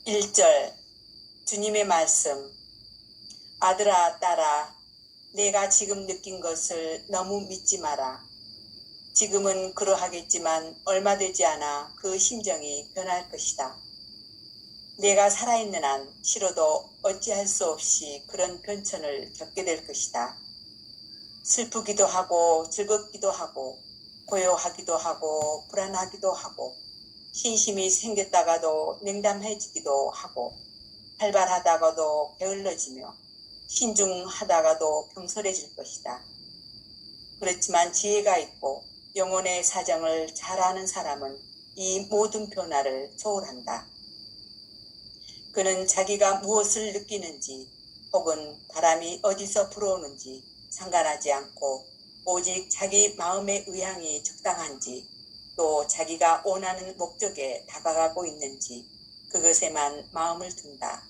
1절 주님의 말씀. 아들아, 딸아, 내가 지금 느낀 것을 너무 믿지 마라. 지금은 그러하겠지만 얼마 되지 않아 그 심정이 변할 것이다. 내가 살아있는 한 싫어도 어찌할 수 없이 그런 변천을 겪게 될 것이다. 슬프기도 하고 즐겁기도 하고 고요하기도 하고 불안하기도 하고 신심이 생겼다가도 냉담해지기도 하고 활발하다가도 게을러지며 신중하다가도 경솔해질 것이다. 그렇지만 지혜가 있고 영혼의 사정을 잘 아는 사람은 이 모든 변화를 초월한다. 그는 자기가 무엇을 느끼는지 혹은 바람이 어디서 불어오는지 상관하지 않고 오직 자기 마음의 의향이 적당한지 또 자기가 원하는 목적에 다가가고 있는지 그것에만 마음을 둔다.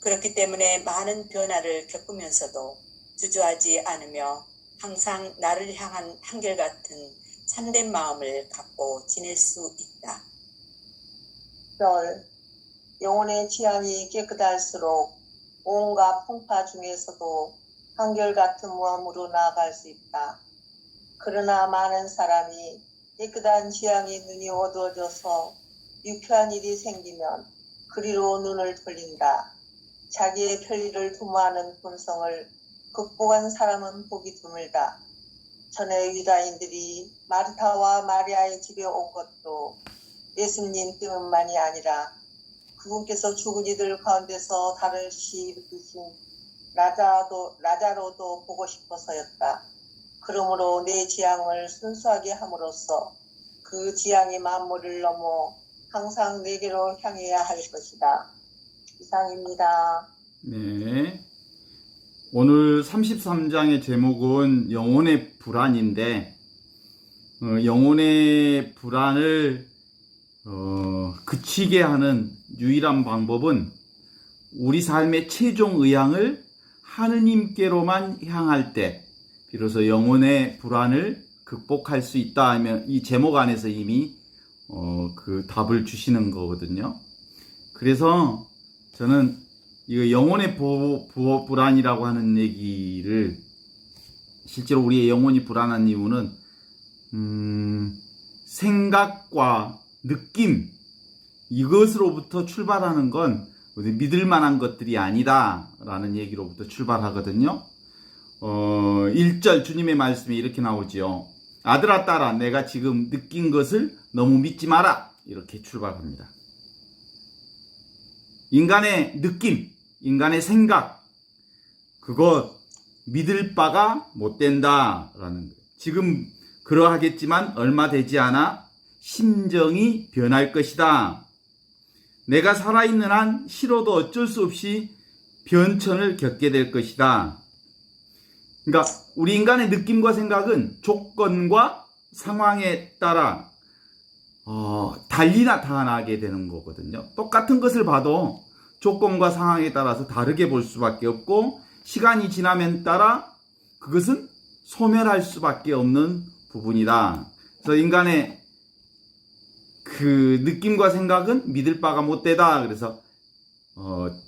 그렇기 때문에 많은 변화를 겪으면서도 주저하지 않으며 항상 나를 향한 한결같은 참된 마음을 갖고 지낼 수 있다. 영혼의 취향이 깨끗할수록 온갖 풍파 중에서도 한결같은 마음으로 나아갈 수 있다. 그러나 많은 사람이 깨끗한 취향이 눈이 어두워져서 유쾌한 일이 생기면 그리로 눈을 돌린다. 자기의 편리를 도모하는 본성을 극복한 사람은 보기 드물다. 전에 유다인들이 마르타와 마리아의 집에 온 것도 예수님 때문만이 아니라 그분께서 죽은 이들 가운데서 다르시 일으키신 라자로도 보고 싶어서였다. 그러므로 내 지향을 순수하게 함으로써 그 지향의 만물을 넘어 항상 내게로 향해야 할 것이다. 이상입니다. 네. 오늘 33장의 제목은 영혼의 불안인데, 영혼의 불안을 그치게 하는 유일한 방법은 우리 삶의 최종 의향을 하느님께로만 향할 때 비로소 영혼의 불안을 극복할 수 있다 하면 이 제목 안에서 이미 그 답을 주시는 거거든요. 그래서 저는 이 영혼의 불안이라고 하는 얘기를 실제로 우리의 영혼이 불안한 이유는 생각과 느낌 이것으로부터 출발하는 건 믿을 만한 것들이 아니다 라는 얘기로부터 출발하거든요. 1절 주님의 말씀이 이렇게 나오지요. 아들아 딸아 내가 지금 느낀 것을 너무 믿지 마라 이렇게 출발합니다. 인간의 느낌, 인간의 생각 그것 믿을 바가 못 된다라는 거예요. 지금 그러하겠지만 얼마 되지 않아 심정이 변할 것이다. 내가 살아있는 한 싫어도 어쩔 수 없이 변천을 겪게 될 것이다. 그러니까 우리 인간의 느낌과 생각은 조건과 상황에 따라 달리 나타나게 되는 거거든요. 똑같은 것을 봐도 조건과 상황에 따라서 다르게 볼 수밖에 없고 시간이 지나면 따라 그것은 소멸할 수밖에 없는 부분이다. 그래서 인간의 그 느낌과 생각은 믿을 바가 못 되다. 그래서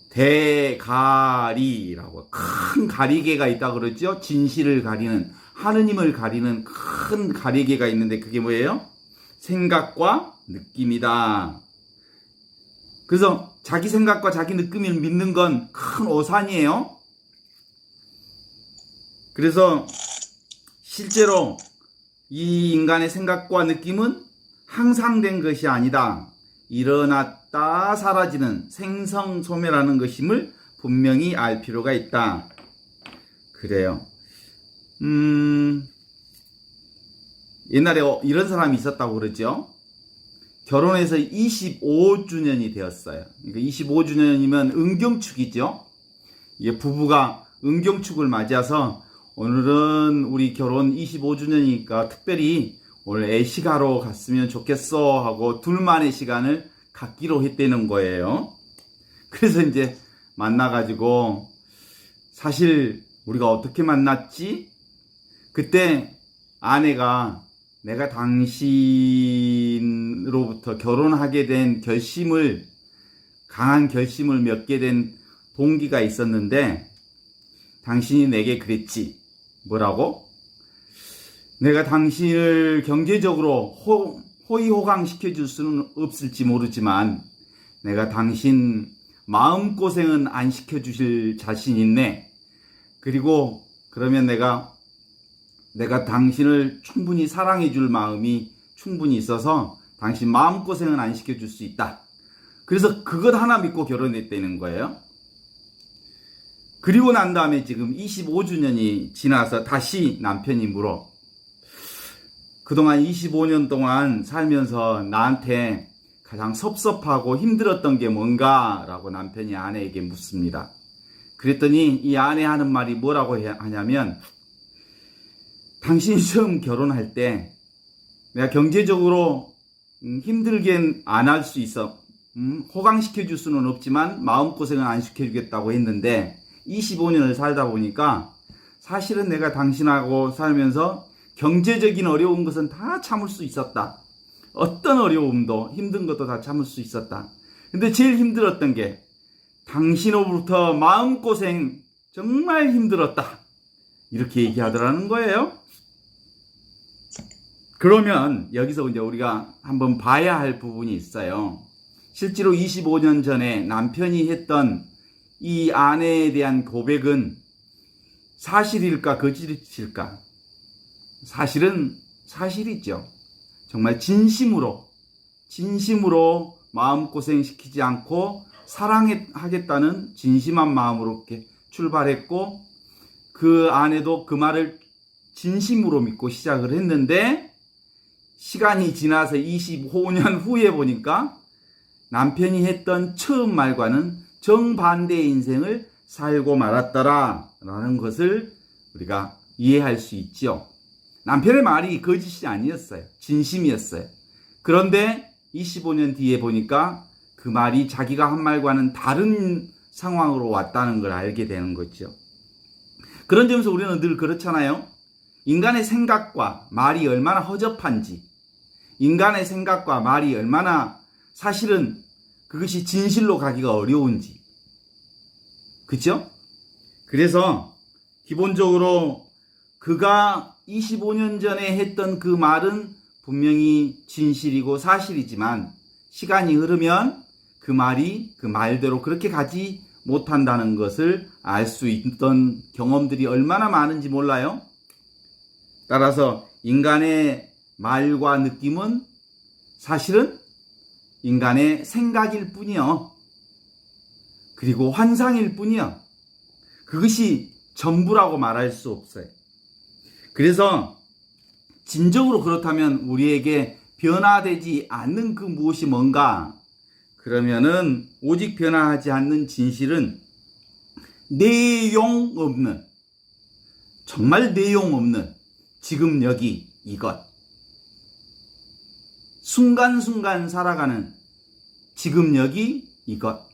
대가리라고 큰 가리개가 있다 그러죠. 진실을 가리는 하느님을 가리는 큰 가리개가 있는데 그게 뭐예요? 생각과 느낌이다. 그래서 자기 생각과 자기 느낌을 믿는 건 큰 오산이에요. 그래서 실제로 이 인간의 생각과 느낌은 항상된 것이 아니다. 일어났다 사라지는 생성소멸하는 것임을 분명히 알 필요가 있다. 그래요. 옛날에 이런 사람이 있었다고 그러죠. 결혼해서 25주년이 되었어요. 그러니까 25주년이면 은경축이죠. 이게 부부가 은경축을 맞이해서 오늘은 우리 결혼 25주년이니까 특별히 오늘 애시가로 갔으면 좋겠어 하고 둘만의 시간을 갖기로 했다는 거예요. 그래서 이제 만나가지고 사실 우리가 어떻게 만났지? 그때 아내가 내가 당신으로부터 결혼하게 된 결심을 강한 결심을 맺게 된 동기가 있었는데 당신이 내게 그랬지. 뭐라고? 내가 당신을 경제적으로 호의호강시켜줄 수는 없을지 모르지만 내가 당신 마음고생은 안 시켜주실 자신 있네. 그리고 그러면 내가 당신을 충분히 사랑해줄 마음이 충분히 있어서 당신 마음고생은 안 시켜줄 수 있다. 그래서 그것 하나 믿고 결혼했다는 거예요. 그리고 난 다음에 지금 25주년이 지나서 다시 남편이 물어. 그동안 25년 동안 살면서 나한테 가장 섭섭하고 힘들었던 게 뭔가? 라고 남편이 아내에게 묻습니다. 그랬더니 이 아내 하는 말이 뭐라고 하냐면 당신이 처음 결혼할 때 내가 경제적으로 힘들게 안 할 수 있어. 호강시켜 줄 수는 없지만 마음고생은 안 시켜주겠다고 했는데 25년을 살다 보니까 사실은 내가 당신하고 살면서 경제적인 어려운 것은 다 참을 수 있었다. 어떤 어려움도 힘든 것도 다 참을 수 있었다. 근데 제일 힘들었던 게 당신으로부터 마음고생 정말 힘들었다. 이렇게 얘기하더라는 거예요. 그러면 여기서 이제 우리가 한번 봐야 할 부분이 있어요. 실제로 25년 전에 남편이 했던 이 아내에 대한 고백은 사실일까 거짓일까? 사실은 사실이죠. 정말 진심으로 마음고생 시키지 않고 사랑하겠다는 진심한 마음으로 이렇게 출발했고 그 아내도 그 말을 진심으로 믿고 시작을 했는데 시간이 지나서 25년 후에 보니까 남편이 했던 처음 말과는 정반대의 인생을 살고 말았더라라는 것을 우리가 이해할 수 있죠. 남편의 말이 거짓이 아니었어요. 진심이었어요. 그런데 25년 뒤에 보니까 그 말이 자기가 한 말과는 다른 상황으로 왔다는 걸 알게 되는 거죠. 그런 점에서 우리는 늘 그렇잖아요. 인간의 생각과 말이 얼마나 허접한지, 인간의 생각과 말이 얼마나 사실은 그것이 진실로 가기가 어려운지. 그죠? 그래서 기본적으로 그가 25년 전에 했던 그 말은 분명히 진실이고 사실이지만 시간이 흐르면 그 말이 그 말대로 그렇게 가지 못한다는 것을 알 수 있던 경험들이 얼마나 많은지 몰라요. 따라서 인간의 말과 느낌은 사실은 인간의 생각일 뿐이요. 그리고 환상일 뿐이요. 그것이 전부라고 말할 수 없어요. 그래서 진정으로 그렇다면 우리에게 변화되지 않는 그 무엇이 뭔가? 그러면은 오직 변화하지 않는 진실은 내용 없는, 정말 내용 없는 지금 여기 이것, 순간순간 살아가는 지금 여기 이것,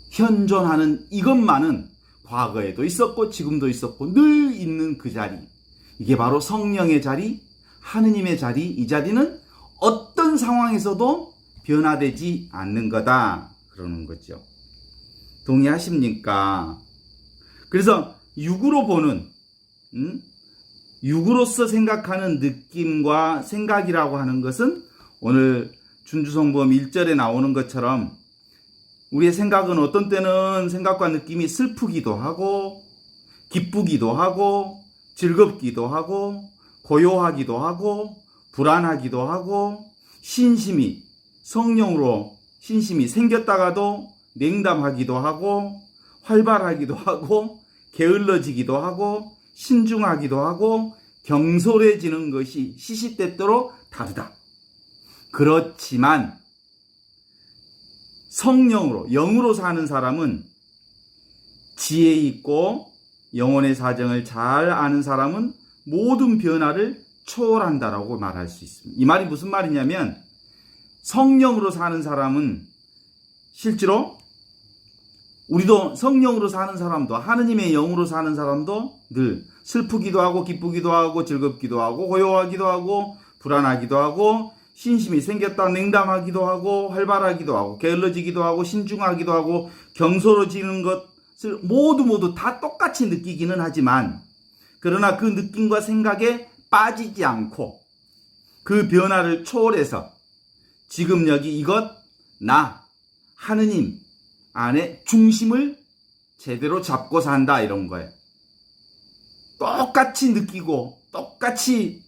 현존하는 이것만은 과거에도 있었고 지금도 있었고 늘 있는 그 자리, 이게 바로 성령의 자리, 하느님의 자리. 이 자리는 어떤 상황에서도 변화되지 않는 거다 그러는 거죠. 동의하십니까? 그래서 육으로 보는, 육으로서 생각하는 느낌과 생각이라고 하는 것은 오늘 준주성범 1절에 나오는 것처럼 우리의 생각은 어떤 때는 생각과 느낌이 슬프기도 하고 기쁘기도 하고 즐겁기도 하고 고요하기도 하고 불안하기도 하고 성령으로 신심이 생겼다가도 냉담하기도 하고 활발하기도 하고 게을러지기도 하고 신중하기도 하고 경솔해지는 것이 시시때때로 다르다. 그렇지만 성령으로, 영으로 사는 사람은 지혜 있고 영혼의 사정을 잘 아는 사람은 모든 변화를 초월한다라고 말할 수 있습니다. 이 말이 무슨 말이냐면 성령으로 사는 사람은 실제로 우리도 성령으로 사는 사람도 하느님의 영으로 사는 사람도 늘 슬프기도 하고 기쁘기도 하고 즐겁기도 하고 고요하기도 하고 불안하기도 하고 신심이 생겼다 냉담하기도 하고 활발하기도 하고 게을러지기도 하고 신중하기도 하고 경솔해지는 것을 모두 다 똑같이 느끼기는 하지만 그러나 그 느낌과 생각에 빠지지 않고 그 변화를 초월해서 지금 여기 이것 나 하느님 안에 중심을 제대로 잡고 산다 이런 거예요. 똑같이 느끼고 똑같이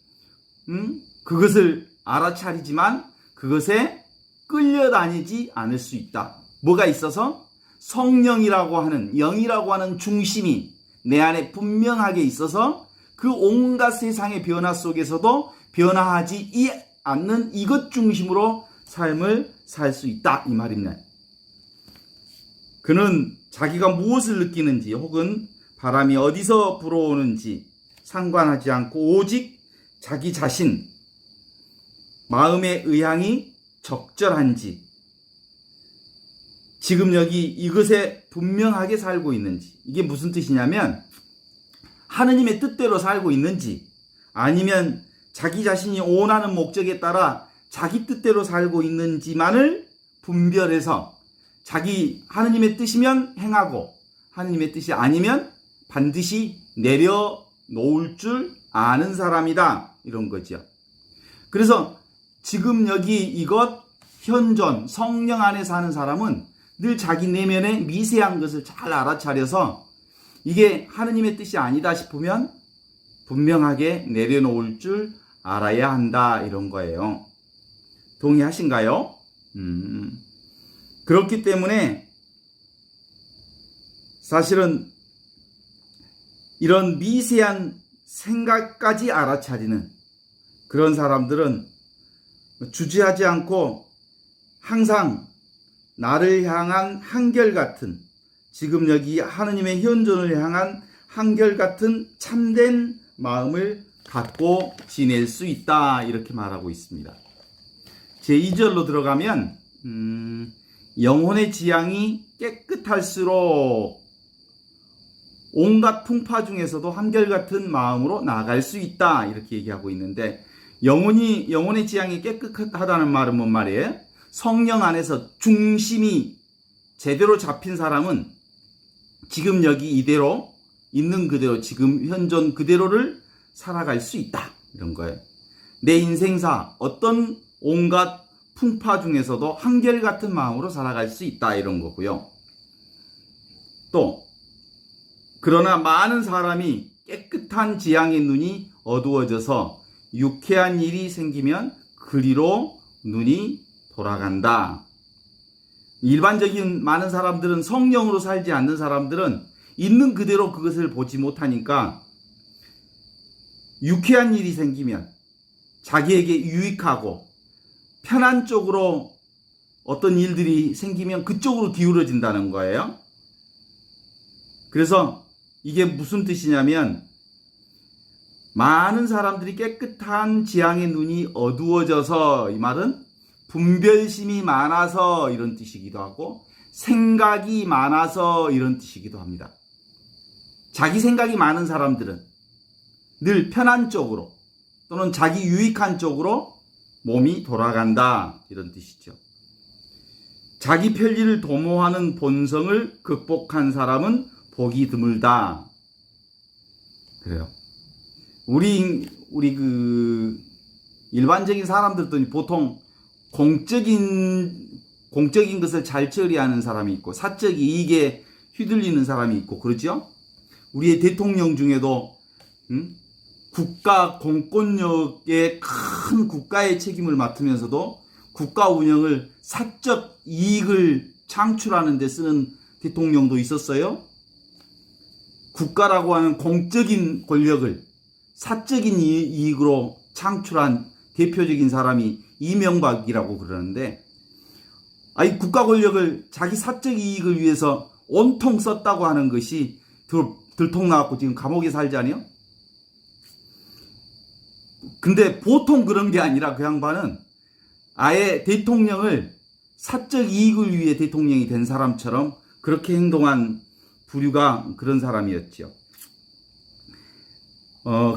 그것을 알아차리지만 그것에 끌려다니지 않을 수 있다. 뭐가 있어서? 성령이라고 하는 영이라고 하는 중심이 내 안에 분명하게 있어서 그 온갖 세상의 변화 속에서도 변화하지 않는 이것 중심으로 삶을 살 수 있다 이 말입니다. 그는 자기가 무엇을 느끼는지 혹은 바람이 어디서 불어오는지 상관하지 않고 오직 자기 자신 마음의 의향이 적절한지 지금 여기 이것에 분명하게 살고 있는지 이게 무슨 뜻이냐면 하느님의 뜻대로 살고 있는지 아니면 자기 자신이 원하는 목적에 따라 자기 뜻대로 살고 있는지만을 분별해서 자기 하느님의 뜻이면 행하고 하느님의 뜻이 아니면 반드시 내려놓을 줄 아는 사람이다 이런 거죠. 그래서 지금 여기 이것 현존 성령 안에 사는 사람은 늘 자기 내면의 미세한 것을 잘 알아차려서 이게 하느님의 뜻이 아니다 싶으면 분명하게 내려놓을 줄 알아야 한다 이런 거예요. 동의하신가요? 그렇기 때문에 사실은 이런 미세한 생각까지 알아차리는 그런 사람들은 주저하지 않고 항상 나를 향한 한결같은 지금 여기 하느님의 현존을 향한 한결같은 참된 마음을 갖고 지낼 수 있다 이렇게 말하고 있습니다. 제2절로 들어가면 영혼의 지향이 깨끗할수록 온갖 풍파 중에서도 한결같은 마음으로 나아갈 수 있다 이렇게 얘기하고 있는데 영혼의 지향이 깨끗하다는 말은 뭔 말이에요? 성령 안에서 중심이 제대로 잡힌 사람은 지금 여기 이대로 있는 그대로 지금 현존 그대로를 살아갈 수 있다 이런 거예요. 내 인생사 어떤 온갖 풍파 중에서도 한결같은 마음으로 살아갈 수 있다 이런 거고요. 또 그러나 많은 사람이 깨끗한 지향의 눈이 어두워져서 유쾌한 일이 생기면 그리로 눈이 돌아간다. 일반적인 많은 사람들은 성령으로 살지 않는 사람들은 있는 그대로 그것을 보지 못하니까 유쾌한 일이 생기면 자기에게 유익하고 편한 쪽으로 어떤 일들이 생기면 그쪽으로 기울어진다는 거예요. 그래서 이게 무슨 뜻이냐면 많은 사람들이 깨끗한 지향의 눈이 어두워져서 이 말은 분별심이 많아서 이런 뜻이기도 하고 생각이 많아서 이런 뜻이기도 합니다. 자기 생각이 많은 사람들은 늘 편한 쪽으로 또는 자기 유익한 쪽으로 몸이 돌아간다 이런 뜻이죠. 자기 편리를 도모하는 본성을 극복한 사람은 복이 드물다. 그래요. 우리 그 일반적인 사람들도 보통 공적인 것을 잘 처리하는 사람이 있고 사적 이익에 휘둘리는 사람이 있고 그렇죠? 우리의 대통령 중에도 국가 공권력의 큰 국가의 책임을 맡으면서도 국가 운영을 사적 이익을 창출하는 데 쓰는 대통령도 있었어요. 국가라고 하는 공적인 권력을 사적인 이익으로 창출한 대표적인 사람이 이명박이라고 그러는데 아니 국가 권력을 자기 사적 이익을 위해서 온통 썼다고 하는 것이 들통나갖고 지금 감옥에 살자니요? 근데 보통 그런 게 아니라 그 양반은 아예 대통령을 사적 이익을 위해 대통령이 된 사람처럼 그렇게 행동한 부류가 그런 사람이었죠.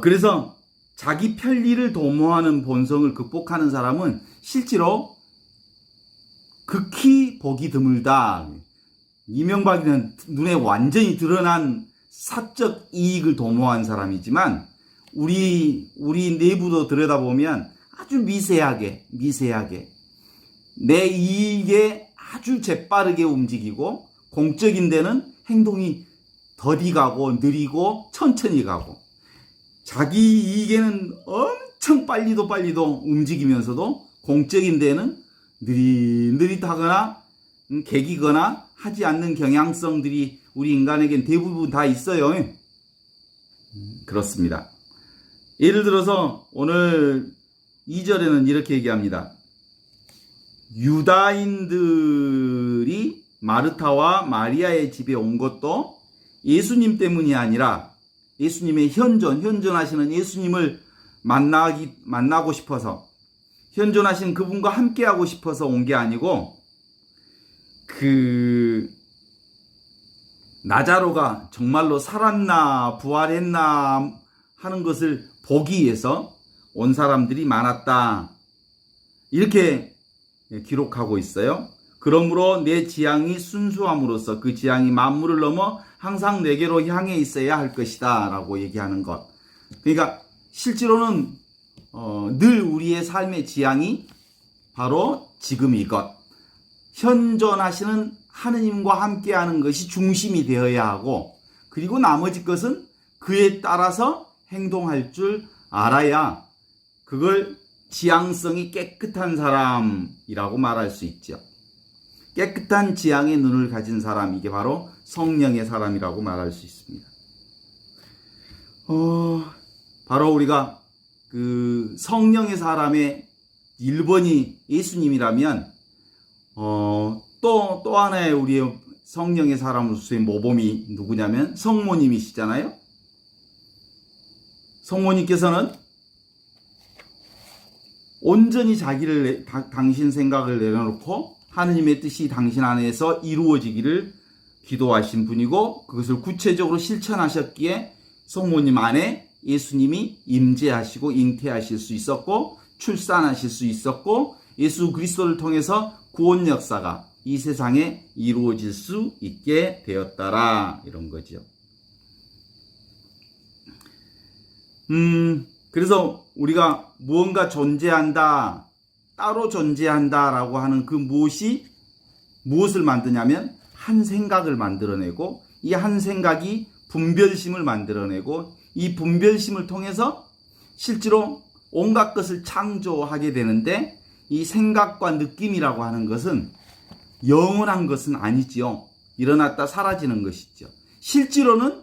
그래서 자기 편리를 도모하는 본성을 극복하는 사람은 실제로 극히 보기 드물다. 이명박이는 눈에 완전히 드러난 사적 이익을 도모한 사람이지만 우리 내부도 들여다보면 아주 미세하게 내 이익에 아주 재빠르게 움직이고 공적인 데는 행동이 더디 가고 느리고 천천히 가고 자기 이익에는 엄청 빨리도 움직이면서도 공적인 데는 느릿느릿하거나 개기거나 하지 않는 경향성들이 우리 인간에겐 대부분 다 있어요. 그렇습니다. 예를 들어서 오늘 2절에는 이렇게 얘기합니다. 유다인들이 마르타와 마리아의 집에 온 것도 예수님 때문이 아니라 예수님의 현존하시는 예수님을 만나고 싶어서 현존하신 그분과 함께하고 싶어서 온 게 아니고 나자로가 정말로 살았나 부활했나 하는 것을 보기 위해서 온 사람들이 많았다. 이렇게 기록하고 있어요. 그러므로 내 지향이 순수함으로써 그 지향이 만물을 넘어 항상 내게로 향해 있어야 할 것이다 라고 얘기하는 것. 그러니까 실제로는 늘 우리의 삶의 지향이 바로 지금 이것. 현존하시는 하느님과 함께하는 것이 중심이 되어야 하고 그리고 나머지 것은 그에 따라서 행동할 줄 알아야 그걸 지향성이 깨끗한 사람이라고 말할 수 있죠. 깨끗한 지향의 눈을 가진 사람, 이게 바로 성령의 사람이라고 말할 수 있습니다. 바로 우리가 그 성령의 사람의 1번이 예수님이라면 또 하나의 우리의 성령의 사람으로서의 모범이 누구냐면 성모님이시잖아요. 성모님께서는 온전히 당신 생각을 내려놓고 하느님의 뜻이 당신 안에서 이루어지기를 기도하신 분이고 그것을 구체적으로 실천하셨기에 성모님 안에 예수님이 임재하시고 잉태하실 수 있었고 출산하실 수 있었고 예수 그리스도를 통해서 구원 역사가 이 세상에 이루어질 수 있게 되었더라 이런 거죠. 그래서 우리가 무언가 존재한다, 따로 존재한다라고 하는 그 무엇을 만드냐면 한 생각을 만들어내고 이 한 생각이 분별심을 만들어내고 이 분별심을 통해서 실제로 온갖 것을 창조하게 되는데 이 생각과 느낌이라고 하는 것은 영원한 것은 아니지요. 일어났다 사라지는 것이죠. 실제로는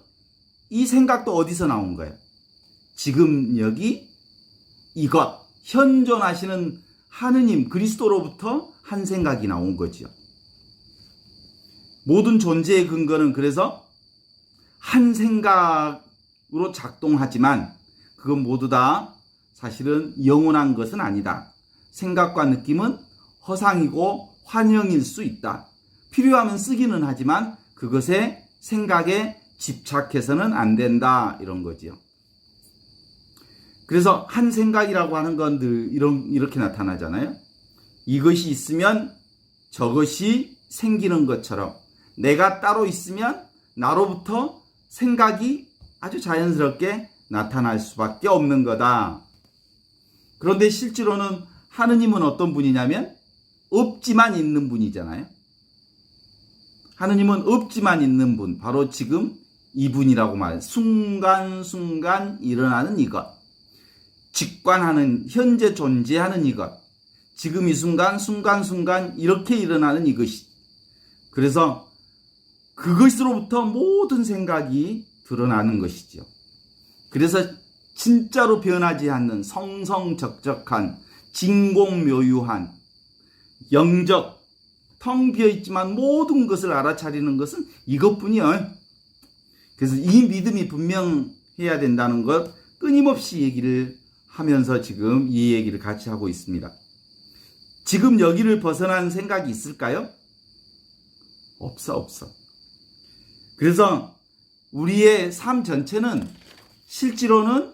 이 생각도 어디서 나온 거예요? 지금 여기 이것 현존하시는 하느님 그리스도로부터 한 생각이 나온 거죠. 모든 존재의 근거는 그래서 한 생각으로 작동하지만 그건 모두 다 사실은 영원한 것은 아니다. 생각과 느낌은 허상이고 환영일 수 있다. 필요하면 쓰기는 하지만 그것에 생각에 집착해서는 안 된다. 이런 거죠. 그래서 한 생각이라고 하는 건 늘 이렇게 나타나잖아요. 이것이 있으면 저것이 생기는 것처럼 내가 따로 있으면 나로부터 생각이 아주 자연스럽게 나타날 수밖에 없는 거다. 그런데 실제로는 하느님은 어떤 분이냐면 없지만 있는 분이잖아요. 하느님은 없지만 있는 분, 바로 지금 이분이라고 말해요. 순간순간 일어나는 이것. 직관하는, 현재 존재하는 이것. 지금 이 순간순간 이렇게 일어나는 이것이. 그래서 그것으로부터 모든 생각이 드러나는 것이죠. 그래서 진짜로 변하지 않는 성성적적한, 진공묘유한, 영적, 텅 비어있지만 모든 것을 알아차리는 것은 이것뿐이요. 그래서 이 믿음이 분명해야 된다는 것 끊임없이 얘기를 하면서 지금 이 얘기를 같이 하고 있습니다. 지금 여기를 벗어난 생각이 있을까요? 없어. 그래서 우리의 삶 전체는 실제로는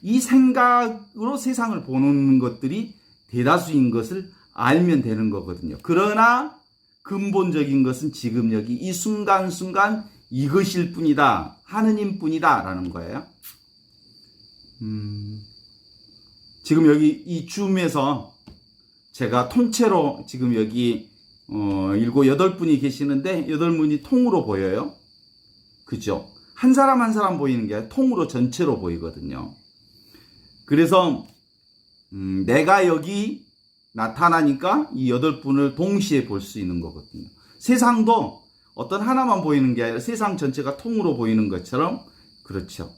이 생각으로 세상을 보는 것들이 대다수인 것을 알면 되는 거거든요. 그러나 근본적인 것은 지금 여기 이 순간순간 이것일 뿐이다. 하느님 뿐이다. 라는 거예요. 지금 여기 이 줌에서 제가 통째로 지금 여기 7-8분이 계시는데 8분이 통으로 보여요. 그죠? 한 사람 한 사람 보이는 게 아니라 통으로 전체로 보이거든요. 그래서 내가 여기 나타나니까 이 8분을 동시에 볼 수 있는 거거든요. 세상도 어떤 하나만 보이는 게 아니라 세상 전체가 통으로 보이는 것처럼 그렇죠.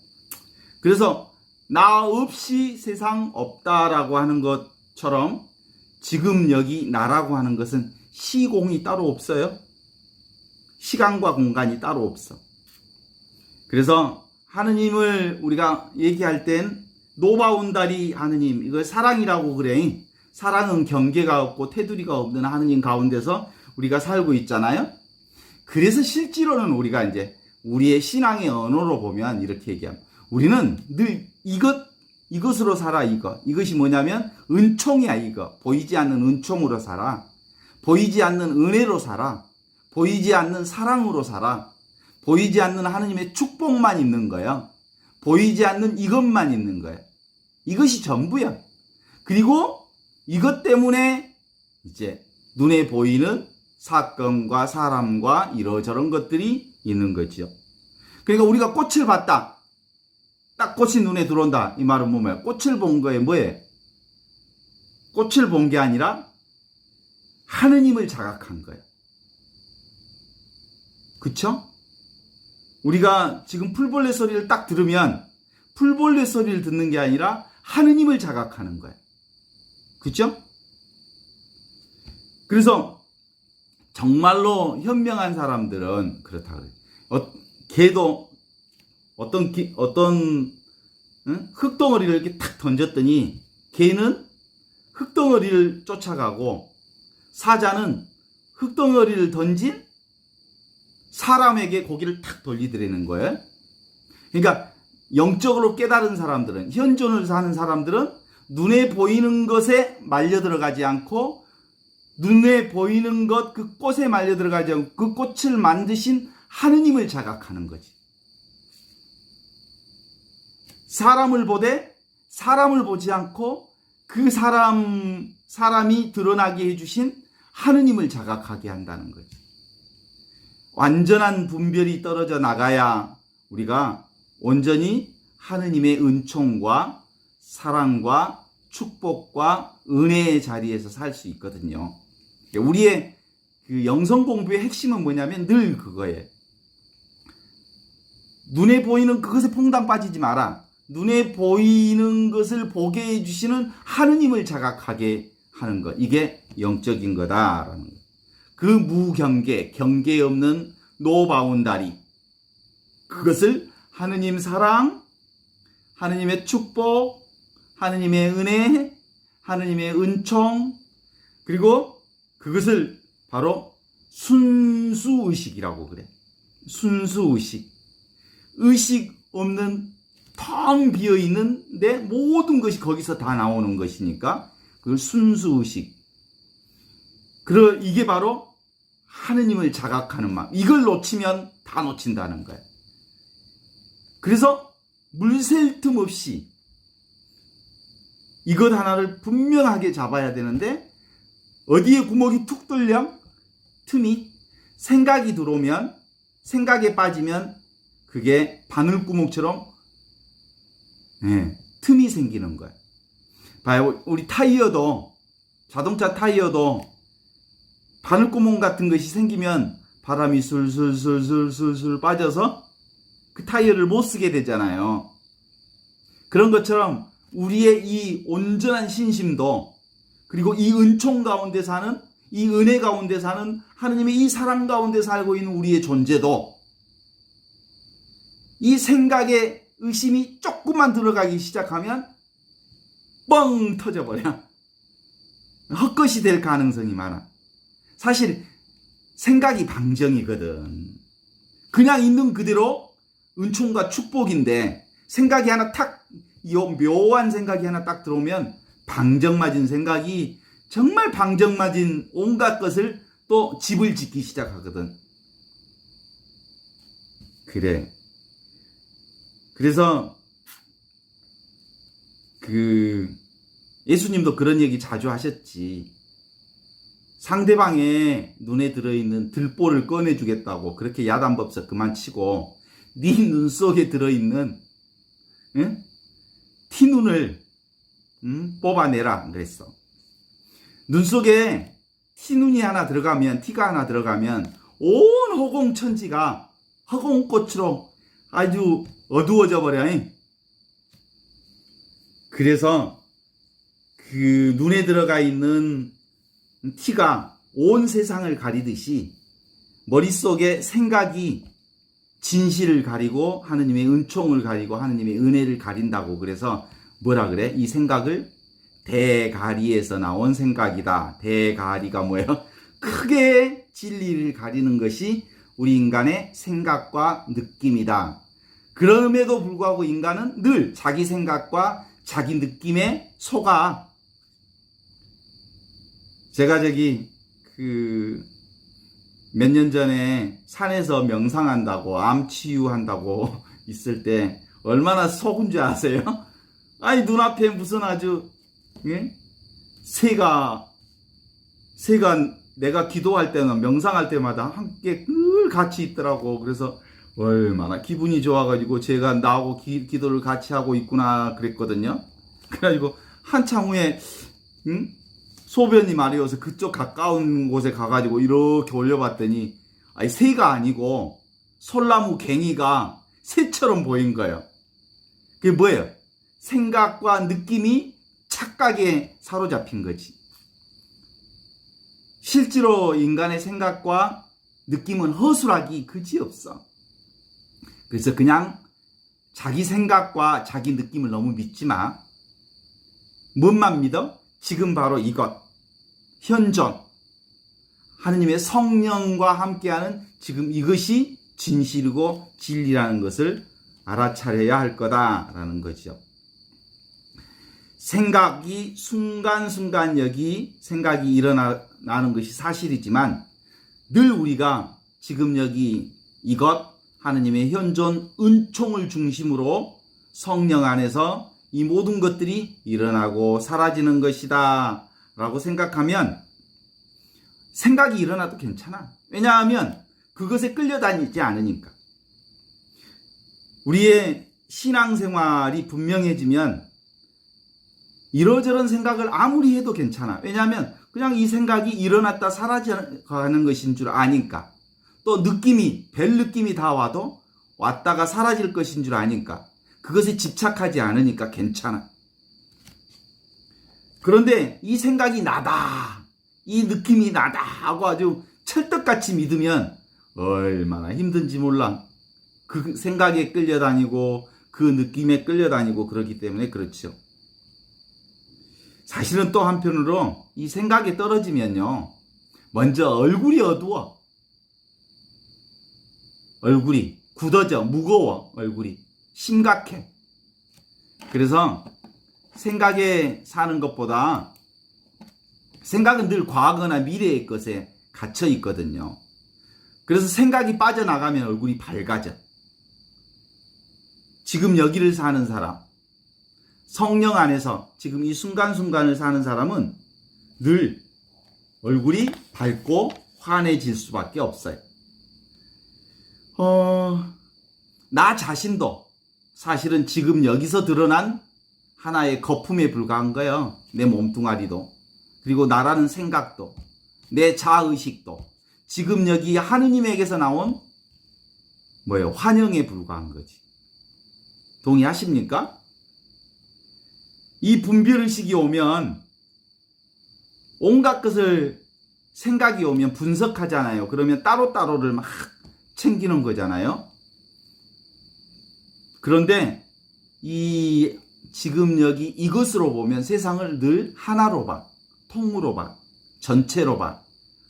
그래서 나 없이 세상 없다라고 하는 것처럼 지금 여기 나라고 하는 것은 시공이 따로 없어요. 시간과 공간이 따로 없어. 그래서 하느님을 우리가 얘기할 땐 노바운다리 하느님, 이걸 사랑이라고 그래. 사랑은 경계가 없고 테두리가 없는 하느님 가운데서 우리가 살고 있잖아요. 그래서 실제로는 우리가 이제 우리의 신앙의 언어로 보면 이렇게 얘기합니다. 우리는 늘 이것으로 살아, 이것이 뭐냐면 은총이야, 이거. 보이지 않는 은총으로 살아. 보이지 않는 은혜로 살아. 보이지 않는 사랑으로 살아. 보이지 않는 하느님의 축복만 있는 거야. 보이지 않는 이것만 있는 거야. 이것이 전부야. 그리고 이것 때문에 이제 눈에 보이는 사건과 사람과 이러저런 것들이 있는 거죠. 그러니까 우리가 꽃을 봤다. 딱 꽃이 눈에 들어온다. 이 말은 뭐예요? 꽃을 본 거에 뭐예요? 꽃을 본 게 아니라 하느님을 자각한 거예요. 그쵸? 우리가 지금 풀벌레 소리를 딱 들으면 풀벌레 소리를 듣는 게 아니라 하느님을 자각하는 거예요. 그쵸? 그래서 정말로 현명한 사람들은 그렇다 그래요. 개도 어떤 흙덩어리를 이렇게 탁 던졌더니 개는 흙덩어리를 쫓아가고 사자는 흙덩어리를 던진 사람에게 고기를 탁 돌리더라는 거예요. 그러니까 영적으로 깨달은 사람들은, 현존을 사는 사람들은 눈에 보이는 것에 말려 들어가지 않고 눈에 보이는 것, 그 꽃에 말려 들어가지 않고 그 꽃을 만드신 하느님을 자각하는 거지. 사람을 보되 사람을 보지 않고 그 사람이 드러나게 해주신 하느님을 자각하게 한다는 거지. 완전한 분별이 떨어져 나가야 우리가 온전히 하느님의 은총과 사랑과 축복과 은혜의 자리에서 살 수 있거든요. 우리의 그 영성 공부의 핵심은 뭐냐면 늘 그거예요. 눈에 보이는 그것에 퐁당 빠지지 마라. 눈에 보이는 것을 보게 해주시는 하느님을 자각하게 하는 것. 이게 영적인 거다라는 거. 그 무경계, 경계 없는 노바운다리. 그것을 하느님 사랑, 하느님의 축복, 하느님의 은혜, 하느님의 은총, 그리고 그것을 바로 순수의식이라고 그래. 순수의식. 의식 없는 텅 비어있는 내 모든 것이 거기서 다 나오는 것이니까 그걸 순수의식. 이게 바로 하느님을 자각하는 마음. 이걸 놓치면 다 놓친다는 거야. 그래서 물샐 틈 없이 이것 하나를 분명하게 잡아야 되는데 어디에 구멍이 툭 뚫려? 틈이 생각이 들어오면 생각에 빠지면 그게 바늘구멍처럼 틈이 생기는 거야. 봐요. 우리 타이어도 자동차 타이어도 바늘구멍 같은 것이 생기면 바람이 술술술술술 빠져서 그 타이어를 못 쓰게 되잖아요. 그런 것처럼 우리의 이 온전한 신심도 그리고 이 은총 가운데 사는 이 은혜 가운데 사는 하느님의 이 사랑 가운데 살고 있는 우리의 존재도 이 생각에 의심이 조금만 들어가기 시작하면 뻥 터져버려. 헛것이 될 가능성이 많아. 사실 생각이 방정이거든. 그냥 있는 그대로 은총과 축복인데 생각이 하나 탁 이 묘한 생각이 하나 딱 들어오면 방정맞은 생각이 정말 방정맞은 온갖 것을 또 집을 짓기 시작하거든. 그래. 그래서 예수님도 그런 얘기 자주 하셨지. 상대방의 눈에 들어있는 들보를 꺼내주겠다고 그렇게 야단법석 그만치고 네 눈 속에 들어있는 티눈을 뽑아내라 그랬어. 눈 속에 티눈이 하나 들어가면, 티가 하나 들어가면 온 허공천지가 허공꽃으로 아주 어두워져 버려. 그래서 그 눈에 들어가 있는 티가 온 세상을 가리듯이 머릿속에 생각이 진실을 가리고 하느님의 은총을 가리고 하느님의 은혜를 가린다고. 그래서 뭐라 그래? 이 생각을 대가리에서 나온 생각이다. 대가리가 뭐예요? 크게 진리를 가리는 것이 우리 인간의 생각과 느낌이다. 그럼에도 불구하고 인간은 늘 자기 생각과 자기 느낌에 속아. 제가 몇 년 전에 산에서 명상한다고, 암 치유한다고 있을 때 얼마나 속은 줄 아세요? 아니, 눈앞에 무슨 아주, 새가 내가 기도할 때나 명상할 때마다 함께 늘 같이 있더라고. 그래서 얼마나 기분이 좋아가지고 제가 나하고 기도를 같이 하고 있구나 그랬거든요. 그래가지고 한참 후에, 소변이 마려워서 그쪽 가까운 곳에 가가지고 이렇게 올려봤더니 아니 새가 아니고 솔나무 갱이가 새처럼 보인 거예요. 그게 뭐예요? 생각과 느낌이 착각에 사로잡힌 거지. 실제로 인간의 생각과 느낌은 허술하기 그지없어. 그래서 그냥 자기 생각과 자기 느낌을 너무 믿지 마. 뭔만 믿어? 지금 바로 이것, 현존, 하느님의 성령과 함께하는 지금 이것이 진실이고 진리라는 것을 알아차려야 할 거다라는 거죠. 생각이 순간순간 여기 생각이 일어나는 것이 사실이지만 늘 우리가 지금 여기 이것, 하느님의 현존 은총을 중심으로 성령 안에서 이 모든 것들이 일어나고 사라지는 것이다 라고 생각하면 생각이 일어나도 괜찮아. 왜냐하면 그것에 끌려다니지 않으니까. 우리의 신앙생활이 분명해지면 이러저런 생각을 아무리 해도 괜찮아. 왜냐하면 그냥 이 생각이 일어났다 사라져가는 것인 줄 아니까. 또 느낌이, 별 느낌이 다 와도 왔다가 사라질 것인 줄 아니까. 그것에 집착하지 않으니까 괜찮아. 그런데 이 생각이 나다, 이 느낌이 나다 하고 아주 철떡같이 믿으면 얼마나 힘든지 몰라. 그 생각에 끌려다니고 그 느낌에 끌려다니고 그러기 때문에 그렇죠. 사실은 또 한편으로 이 생각에 떨어지면요, 먼저 얼굴이 어두워. 얼굴이 굳어져, 무거워. 얼굴이 심각해. 그래서 생각에 사는 것보다 생각은 늘 과거나 미래의 것에 갇혀 있거든요. 그래서 생각이 빠져나가면 얼굴이 밝아져. 지금 여기를 사는 사람, 성령 안에서 지금 이 순간순간을 사는 사람은 늘 얼굴이 밝고 환해질 수밖에 없어요. 나 자신도 사실은 지금 여기서 드러난 하나의 거품에 불과한 거예요. 내 몸뚱아리도, 그리고 나라는 생각도, 내 자의식도 지금 여기 하느님에게서 나온 환영에 불과한 거지. 동의하십니까? 이 분별의식이 오면, 온갖 것을 생각이 오면 분석하잖아요. 그러면 따로따로를 막 챙기는 거잖아요. 그런데 지금 여기 이것으로 보면 세상을 늘 하나로 봐. 통으로 봐. 전체로 봐.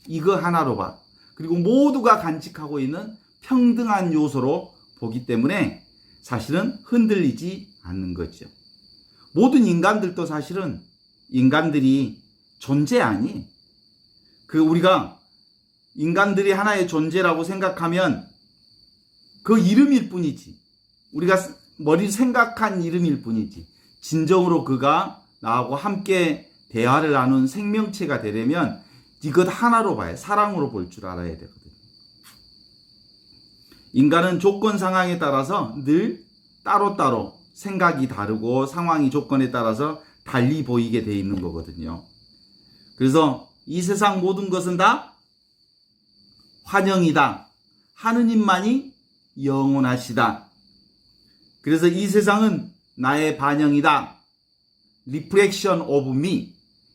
이거 하나로 봐. 그리고 모두가 간직하고 있는 평등한 요소로 보기 때문에 사실은 흔들리지 않는 거죠. 모든 인간들도 사실은 인간들이 존재 아니. 우리가 인간들이 하나의 존재라고 생각하면 그 이름일 뿐이지. 우리가 머리 생각한 이름일 뿐이지. 진정으로 그가 나하고 함께 대화를 나눈 생명체가 되려면 이것 하나로 봐야, 사랑으로 볼 줄 알아야 되거든요. 인간은 조건 상황에 따라서 늘 따로따로 생각이 다르고 상황이 조건에 따라서 달리 보이게 돼 있는 거거든요. 그래서 이 세상 모든 것은 다 환영이다. 하느님만이 영원하시다. 그래서 이 세상은 나의 반영이다. Reflection of me.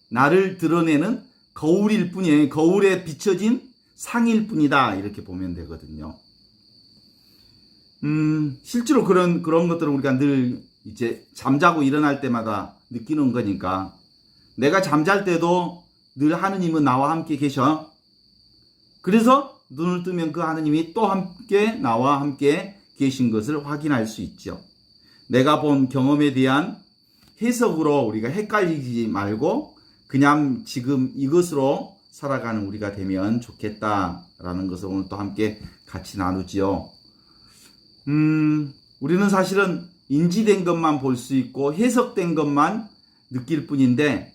나를 드러내는 거울일 뿐이에요. 거울에 비춰진 상일 뿐이다. 이렇게 보면 되거든요. 실제로 그런 것들을 우리가 늘 이제 잠자고 일어날 때마다 느끼는 거니까, 내가 잠잘 때도 늘 하느님은 나와 함께 계셔. 그래서 눈을 뜨면 그 하느님이 또 함께 나와 함께 계신 것을 확인할 수 있죠. 내가 본 경험에 대한 해석으로 우리가 헷갈리지 말고 그냥 지금 이것으로 살아가는 우리가 되면 좋겠다라는 것을 오늘 또 함께 같이 나누지요. 우리는 사실은 인지된 것만 볼 수 있고 해석된 것만 느낄 뿐인데,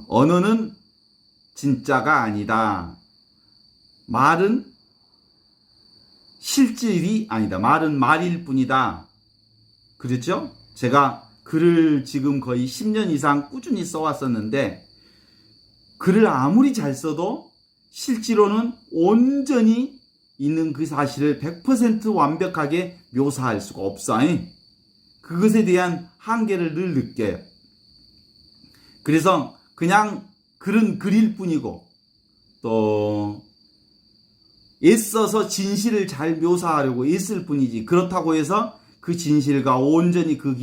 언어는 진짜가 아니다. 말은 실질이 아니다. 말은 말일 뿐이다. 그렇죠? 제가 글을 지금 거의 10년 이상 꾸준히 써왔었는데, 글을 아무리 잘 써도 실제로는 온전히 있는 그 사실을 100% 완벽하게 묘사할 수가 없어. 그것에 대한 한계를 늘 느껴요. 그래서 그냥 글은 글일 뿐이고, 또 애써서 진실을 잘 묘사하려고 애쓸 뿐이지, 그렇다고 해서 그 진실과 온전히 그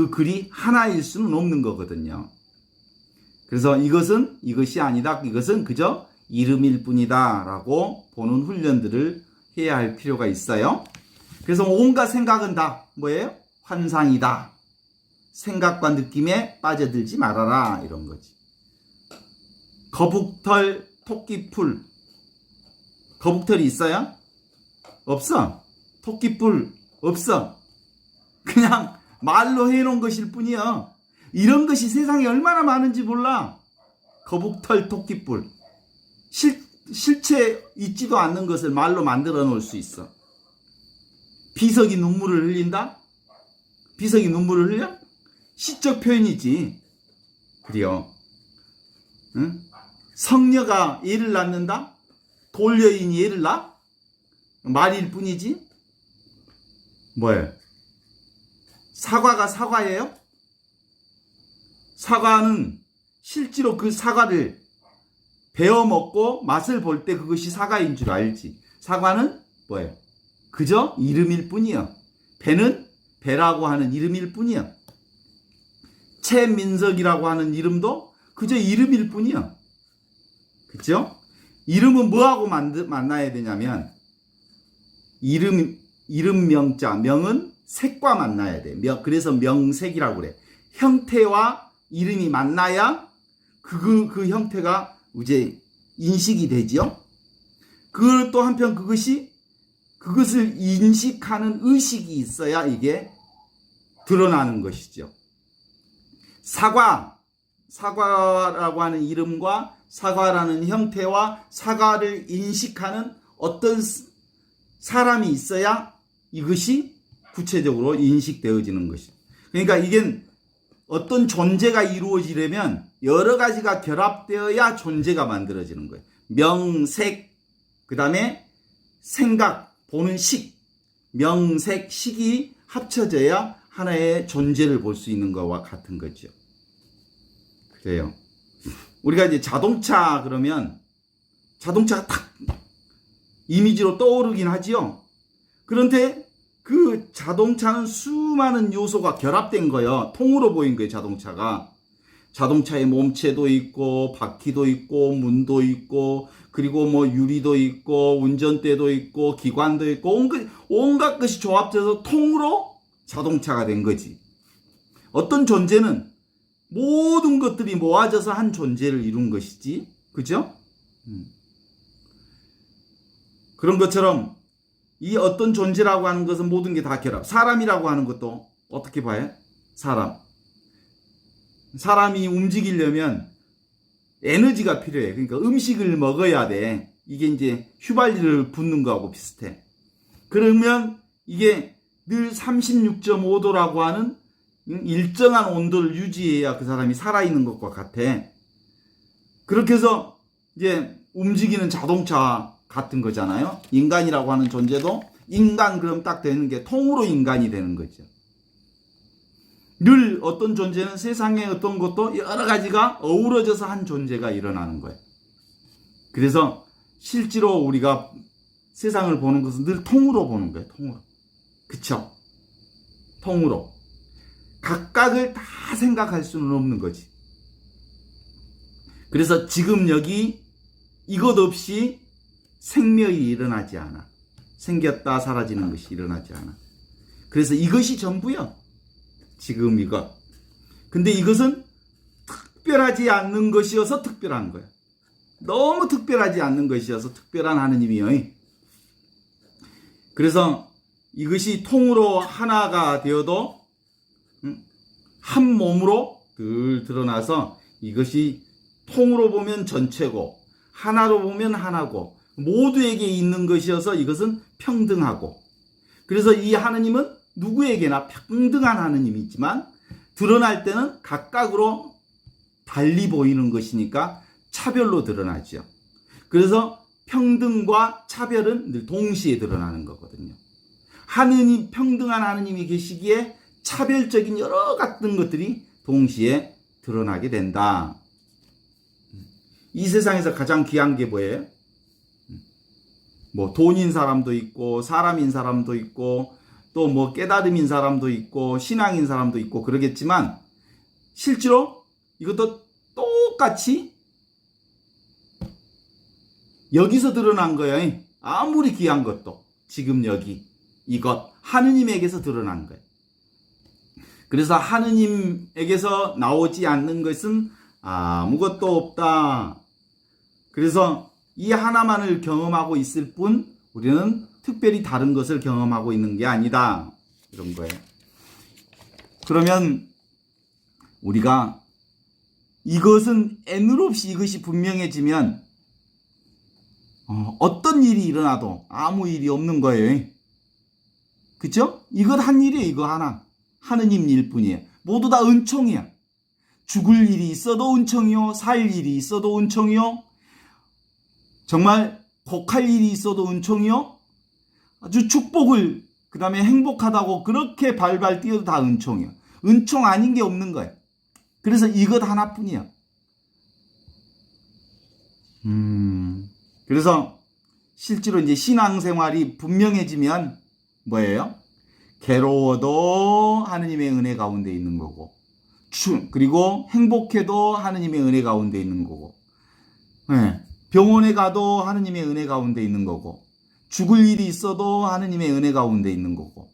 글이 하나일 수는 없는 거거든요. 그래서 이것이 아니다. 이것은 그저 이름일 뿐이다 라고 보는 훈련들을 해야 할 필요가 있어요. 그래서 온갖 생각은 다 뭐예요? 환상이다. 생각과 느낌에 빠져들지 말아라, 이런 거지. 거북털, 토끼풀. 거북털이 있어요? 없어. 토끼풀 없어. 그냥 말로 해놓은 것일 뿐이야. 이런 것이 세상에 얼마나 많은지 몰라. 거북털, 토끼뿔. 실체 있지도 않는 것을 말로 만들어 놓을 수 있어. 비석이 눈물을 흘린다? 비석이 눈물을 흘려? 시적 표현이지. 그래요. 응? 성녀가 애를 낳는다? 돌여인이 애를 낳아? 말일 뿐이지. 뭐예요? 사과가 사과예요? 사과는 실제로 그 사과를 베어 먹고 맛을 볼 때 그것이 사과인 줄 알지. 사과는 뭐예요? 그저 이름일 뿐이야. 배는 배라고 하는 이름일 뿐이야. 최민석이라고 하는 이름도 그저 이름일 뿐이야. 그죠? 이름은 뭐하고 만나야 되냐면, 이름 명자, 명은 색과 만나야 돼. 그래서 명색이라고 그래. 형태와 이름이 만나야 그 형태가 이제 인식이 되지요. 또 한편 그것을 인식하는 의식이 있어야 이게 드러나는 것이죠. 사과라고 하는 이름과 사과라는 형태와 사과를 인식하는 어떤 사람이 있어야 이것이 구체적으로 인식되어지는 것이죠. 그러니까 이게 어떤 존재가 이루어지려면 여러 가지가 결합되어야 존재가 만들어지는 거예요. 명색, 그 다음에 생각, 보는 식, 명색, 식이 합쳐져야 하나의 존재를 볼 수 있는 것과 같은 거죠. 그래요. 우리가 이제 자동차 그러면 자동차가 탁 이미지로 떠오르긴 하지요. 그런데 그 자동차는 수많은 요소가 결합된 거예요. 통으로 보인 거예요, 자동차가. 자동차에 몸체도 있고, 바퀴도 있고, 문도 있고, 그리고 뭐 유리도 있고, 운전대도 있고, 기관도 있고, 온갖 것이 조합돼서 통으로 자동차가 된 거지. 어떤 존재는 모든 것들이 모아져서 한 존재를 이룬 것이지. 그죠? 그런 것처럼 이 어떤 존재라고 하는 것은 모든 게 다 결합. 사람이라고 하는 것도 어떻게 봐요? 사람이 움직이려면 에너지가 필요해. 그러니까 음식을 먹어야 돼. 이게 이제 휘발유를 붓는 거하고 비슷해. 그러면 이게 늘 36.5도라고 하는 일정한 온도를 유지해야 그 사람이 살아있는 것과 같아. 그렇게 해서 이제 움직이는 자동차 같은 거잖아요. 인간이라고 하는 존재도 인간 그럼 딱 되는 게 통으로 인간이 되는 거죠. 늘 어떤 존재는 세상에 어떤 것도 여러 가지가 어우러져서 한 존재가 일어나는 거예요. 그래서 실제로 우리가 세상을 보는 것은 늘 통으로 보는 거예요. 통으로. 그쵸? 통으로. 각각을 다 생각할 수는 없는 거지. 그래서 지금 여기 이것 없이 생명이 일어나지 않아. 생겼다 사라지는 것이 일어나지 않아. 그래서 이것이 전부야. 지금 이것. 근데 이것은 특별하지 않는 것이어서 특별한 거야. 너무 특별하지 않는 것이어서 특별한 하느님이요. 그래서 이것이 통으로 하나가 되어도 한 몸으로 늘 드러나서 이것이 통으로 보면 전체고 하나로 보면 하나고 모두에게 있는 것이어서 이것은 평등하고, 그래서 이 하느님은 누구에게나 평등한 하느님이지만 드러날 때는 각각으로 달리 보이는 것이니까 차별로 드러나죠. 그래서 평등과 차별은 늘 동시에 드러나는 거거든요. 하느님, 평등한 하느님이 계시기에 차별적인 여러 같은 것들이 동시에 드러나게 된다. 이 세상에서 가장 귀한 게 뭐예요? 뭐 돈인 사람도 있고 사람인 사람도 있고 또 뭐 깨달음인 사람도 있고 신앙인 사람도 있고 그러겠지만 실제로 이것도 똑같이 여기서 드러난 거예요. 아무리 귀한 것도 지금 여기 이것 하느님에게서 드러난 거예요. 그래서 하느님에게서 나오지 않는 것은 아무것도 없다. 그래서 이 하나만을 경험하고 있을 뿐 우리는 특별히 다른 것을 경험하고 있는 게 아니다. 이런 거예요. 그러면 우리가 이것은 애늘 없이 이것이 분명해지면 어떤 일이 일어나도 아무 일이 없는 거예요. 그쵸? 이것 한 일이에요. 이거 하나. 하느님 일 뿐이에요. 모두 다 은총이야. 죽을 일이 있어도 은총이요. 살 일이 있어도 은총이요. 정말 곡할 일이 있어도 은총이요. 아주 축복을 그 다음에 행복하다고 그렇게 발발 뛰어도 다 은총이요. 은총 아닌 게 없는 거예요. 그래서 이것 하나뿐이야. 그래서 실제로 이제 신앙생활이 분명해지면 뭐예요? 괴로워도 하느님의 은혜 가운데 있는 거고, 그리고 행복해도 하느님의 은혜 가운데 있는 거고, 병원에 가도 하느님의 은혜 가운데 있는 거고, 죽을 일이 있어도 하느님의 은혜 가운데 있는 거고,